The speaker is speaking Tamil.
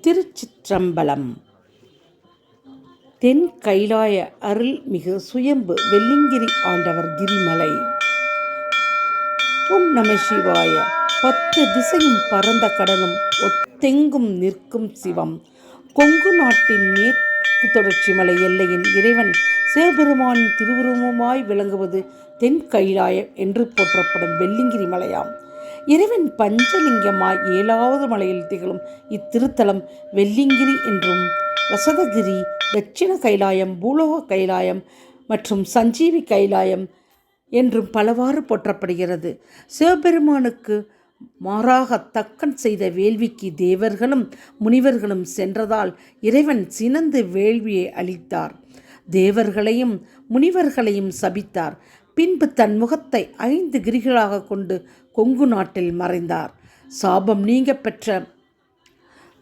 திருச்சிற்றம்பலம். தென் கைலாய அருள்மிகு சுயம்பு வெள்ளிங்கிரி ஆண்டவர் கிரிமலை. ஓம் நம சிவாய. 10 திசையும் பரந்த கடலும் ஒத்தெங்கும் நிற்கும் சிவம். கொங்கு நாட்டின் மேற்கு தொடர்ச்சி மலை எல்லையின் இறைவன் சிவபெருமானின் திருவுருவமாய் விளங்குவது தென் கைலாயம் என்று போற்றப்படும் வெள்ளிங்கிரி மலையாம். இறைவன் பஞ்சலிங்கமாய் 7வது மலையில் திகழும் இத்திருத்தலம் வெள்ளிங்கிரி என்றும், ரசதகிரி, தட்சிண கைலாயம், பூலோக கைலாயம் மற்றும் சஞ்சீவி கைலாயம் என்றும் பலவாறு போற்றப்படுகிறது. சிவபெருமானுக்கு மாறாக தக்கன் செய்த வேள்விக்கு தேவர்களும் முனிவர்களும் சென்றதால் இறைவன் சினந்து வேள்வியை அளித்தார். தேவர்களையும் முனிவர்களையும் சபித்தார். பின்பு தன் முகத்தை 5 கிரிகளாக கொண்டு கொங்கு நாட்டில் மறைந்தார். சாபம் நீங்க பெற்ற